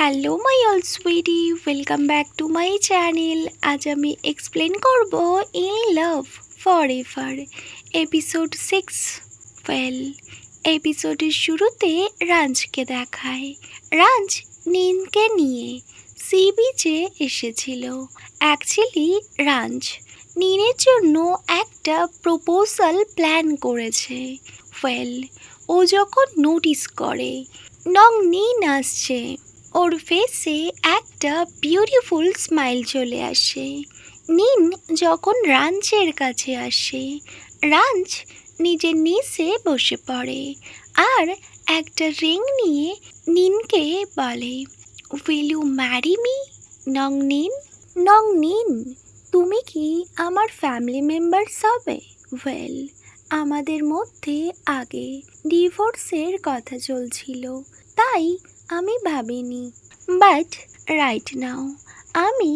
Hello my all sweetie, welcome back to my channel. আজ আমি explain করব in love for ever episode 6। Well, এপিসোডের শুরুতে রাঞ্জকে দেখায়। রাঞ্জ নিনকে নিয়ে সি বিচে এসেছিল। অ্যাকচুয়ালি রাঞ্জ নিনের জন্য একটা প্রপোজাল প্ল্যান করেছে। ওয়েল, ও যখন নোটিস করে নং নিন আসছে, ওর ফেসে একটা বিউটিফুল স্মাইল চলে আসে। নিন যখন রাঞ্জের কাছে আসে, রাঞ্জ নিজের নিচে বসে পড়ে আর একটা রিং নিয়ে নিনকে বলে, উইল ইউ ম্যারি মি নং নিন? নং নিন, তুমি কি আমার ফ্যামিলি মেম্বারস হবে? ওয়েল, আমাদের মধ্যে আগে ডিভোর্সের কথা চলছিল, তাই আমি ভাবিনি। বাট রাইট নাও আমি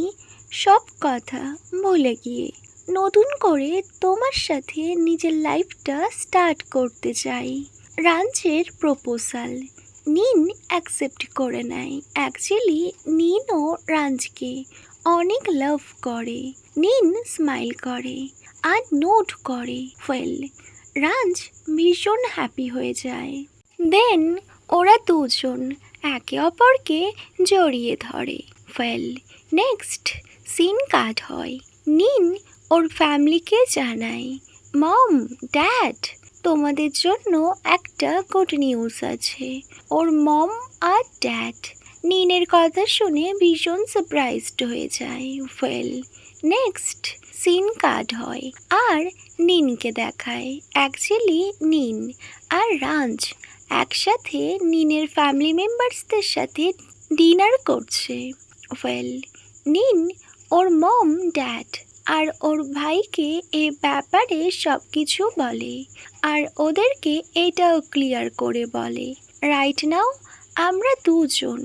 সব কথা ভুলে গিয়ে নতুন করে তোমার সাথে নিজের লাইফটা স্টার্ট করতে চাই। রাঞ্জের প্রপোজাল নিন অ্যাকসেপ্ট করে নেয়। অ্যাকচুয়ালি নিনও রাঞ্জকে অনেক লাভ করে। নিন স্মাইল করে আর নোট করে। ওয়েল, রাঞ্জ ভীষণ হ্যাপি হয়ে যায়। দেন ওরা দুজন একে অপরকে জড়িয়ে ধরে। ওয়েল, নেক্সট সিন কাট হয়। নিন ওর ফ্যামিলিকে জানায়, মম, ড্যাড, তোমাদের জন্য একটা গুড নিউজ আছে। ওর মম আর ড্যাড নিনের কথা শুনে ভীষণ সারপ্রাইজড হয়ে যায়। ওয়েল, নেক্সট সিন কাট হয় আর নিনকে দেখায়। অ্যাকচুয়ালি নিন আর রাঞ্জ একসাথে নিনের ফ্যামিলি মেম্বার্সদের সাথে ডিনার করছে। ওয়েল, নিন ওর মম, ড্যাড আর ওর ভাইকে এ ব্যাপারে সব কিছু বলে আর ওদেরকে এটাও ক্লিয়ার করে বলে, রাইট নাও আমরা দুজন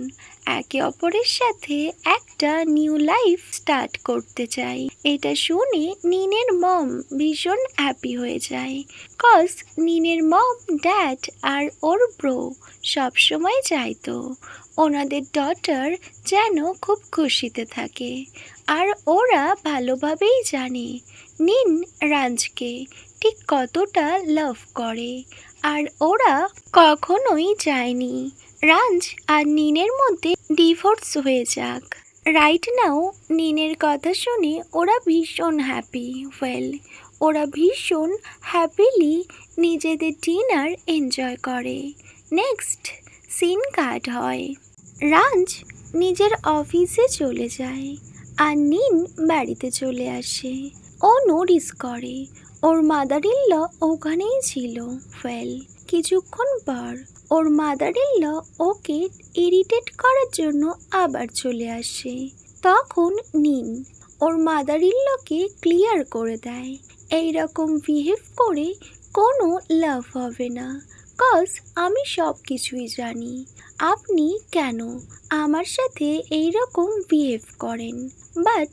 একে অপরের সাথে একটা নিউ লাইফ স্টার্ট করতে চাই। এটা শুনে নিনের মম ভীষণ হ্যাপি হয়ে যায়। কজ নিনের মম, ড্যাড আর ওর ব্রো সবসময় চাইতো ওনাদের ডটার যেন খুব খুশিতে থাকে। আর ওরা ভালোভাবেই জানে নিন রাঞ্জকে ঠিক কতটা লাভ করে। আর ওরা কখনোই চায়নি রাঞ্জ আর নিনের মধ্যে ডিভোর্স হয়ে যাক। রাইট নাও নিনের কথা শুনে ওরা ভীষণ হ্যাপি। ওয়েল, ওরা ভীষণ হ্যাপিলি নিজেদের ডিনার এনজয় করে। নেক্সট সিন কাট হয়। রাঞ্জ নিজের অফিসে চলে যায় আর নিন বাড়িতে চলে আসে। ও নোটিস করে ওর মাদার ইন ল ওখানেই ছিল। ওয়েল, কিছুক্ষণ পর ওর মাদার ইন ল ওকে ইরিটেট করার জন্য আবার চলে আসে। তখন নিন ওর মাদার ইন লকে ক্লিয়ার করে দেয়, এইরকম বিহেভ করে কোনো লাভ হবে না। কজ আমি সব কিছুই জানি আপনি কেন আমার সাথে এইরকম বিহেভ করেন। বাট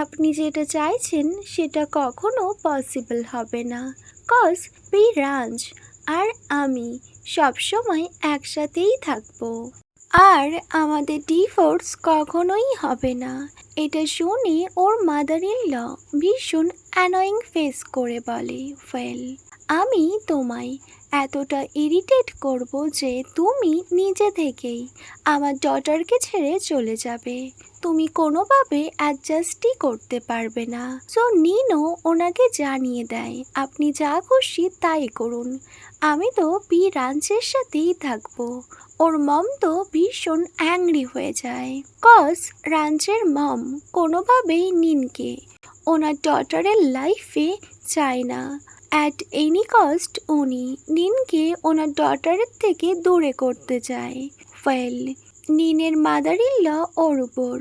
আপনি যেটা চাইছেন সেটা কখনো পসিবল হবে না। কজ বি রাঞ্জ আর আমি সবসময় একসাথেই থাকবো আর আমাদের ডিভোর্স কখনোই হবে না। এটা শুনে ওর মাদার ইন ল ভীষণ অ্যানয়িং ফেস করে বলে, ওয়েল, আমি তোমায় এতটা ইরিটেট করব যে তুমি নিজে থেকেই আমার ডটারকে ছেড়ে চলে যাবে। তুমি কোনোভাবে অ্যাডজাস্টই করতে পারবে না। সো নিনও ওনাকে জানিয়ে দেয়, আপনি যা খুশি তাই করুন, আমি তো বি রাঞ্চের সাথেই থাকবো। ওর মম তো ভীষণ অ্যাংরি হয়ে যায়। কজ রাঞ্চের মম কোনোভাবেই নিনকে ওনার ডটারের লাইফে চায় না। অ্যাট এনি কস্ট উনি নিনকে ওনার ডটারের থেকে দূরে করতে চায়। ওয়েল, নিনের মাদার ইন ল ওর উপর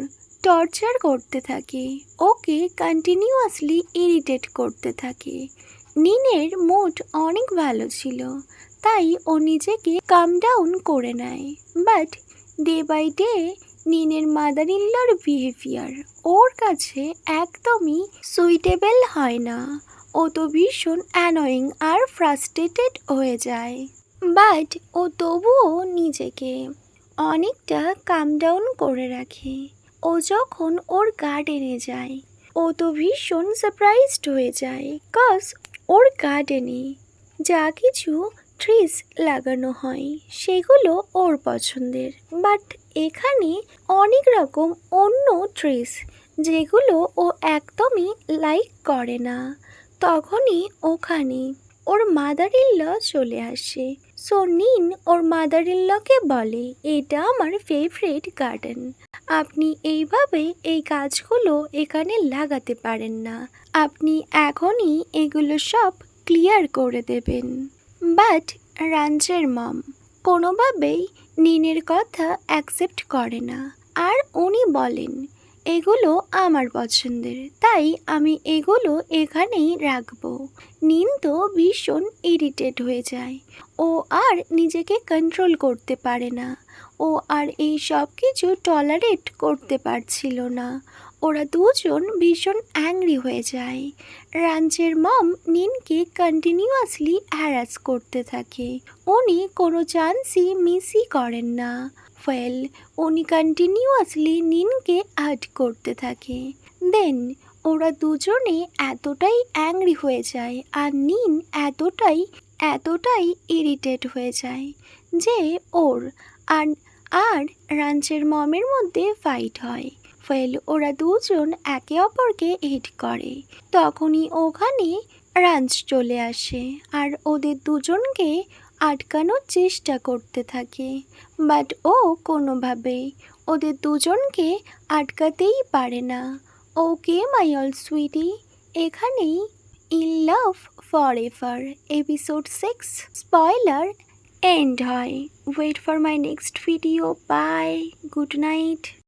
টর্চার করতে থাকে, ওকে কন্টিনিউয়াসলি ইরিটেট করতে থাকে। নিনের মুড অনেক ভালো ছিল, তাই ও নিজেকে কাম ডাউন করে নেয়। বাট ডে বাই ডে নিনের মাদার ইন লর বিহেভিয়ার ওর কাছে একদমই সুইটেবল হয় না। ও তো ভীষণ অ্যানয়িং আর ফ্রাস্ট্রেটেড হয়ে যায়। বাট ও তবুও নিজেকে অনেকটা কাম ডাউন করে রাখে। ও যখন ওর গার্ডেনে যায় ও তো ভীষণ সারপ্রাইজড হয়ে যায়, কজ ওর গার্ডেনে যা কিছু ট্রিজ লাগানো হয় সেগুলো ওর পছন্দের, বাট এখানে অনেক রকম অন্য ট্রিজ যেগুলো ও একদমই লাইক করে না। তখনই ওখানে ওর মাদার ইন ল চলে আসে। সো নিন ওর মাদার ইন লকে বলে, এটা আমার ফেভারিট গার্ডেন, আপনি এইভাবে এই গাছগুলো এখানে লাগাতে পারেন না, আপনি এখনই এগুলো সব ক্লিয়ার করে দেবেন। বাট রাঞ্চের মম কোনোভাবেই নিনের কথা অ্যাকসেপ্ট করে না, আর উনি বলেন এগুলো আমার পছন্দের, তাই আমি এগুলো এখানেই রাখবো। নিন তো ভীষণ ইরিটেট হয়ে যায়, ও আর নিজেকে কন্ট্রোল করতে পারে না, ও আর এই সব কিছু টলারেট করতে পারছিল না। ওরা দুজন ভীষণ অ্যাংরি হয়ে যায়। রাঞ্চের মম নিনকে কন্টিনিউয়াসলি হ্যারাস করতে থাকে, উনি কোনো চান্সই মিসই করেন না। ওয়েল, উনি কন্টিনিউয়াসলি নিনকে হার্ট করতে থাকে। দেন ওরা দুজনে এতটাই অ্যাংরি হয়ে যায় আর নিন এতটাই ইরিটেট হয়ে যায় যে ওর আর আর রাঞ্চের মমের মধ্যে ফাইট হয়। ওয়েল, ওরা দুজন একে অপরকে হিট করে। তখনই ওখানে রাঞ্চ চলে আসে আর ওদের দুজনকে আটকানোর চেষ্টা করতে থাকে, বাট ও কোনোভাবেই ওদের দুজনকে আটকাতেই পারে না। ওকে মাই অল সুইটি, এখানেই in love forever episode 6 spoiler end হয়। Wait for my next video. Bye, good night.